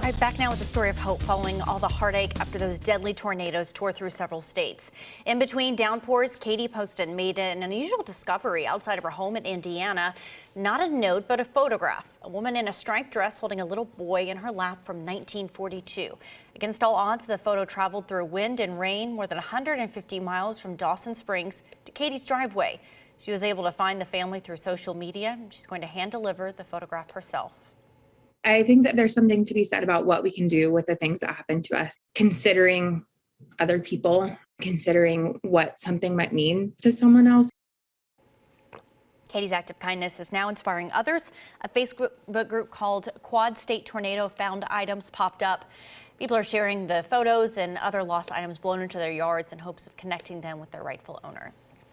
All right, back now with the story of hope following all the heartache after those deadly tornadoes tore through several states. In between downpours, Katie Poston made an unusual discovery outside of her home in Indiana. Not a note, but a photograph. A woman in a striped dress holding a little boy in her lap from 1942. Against all odds, the photo traveled through wind and rain more than 150 miles from Dawson Springs to Katie's driveway. She was able to find the family through social media. She's going to hand deliver the photograph herself. I think that there's something to be said about what we can do with the things that happen to us, considering other people, considering what something might mean to someone else. Katie's act of kindness is now inspiring others. A Facebook group called Quad State Tornado Found Items popped up. People are sharing the photos and other lost items blown into their yards in hopes of connecting them with their rightful owners.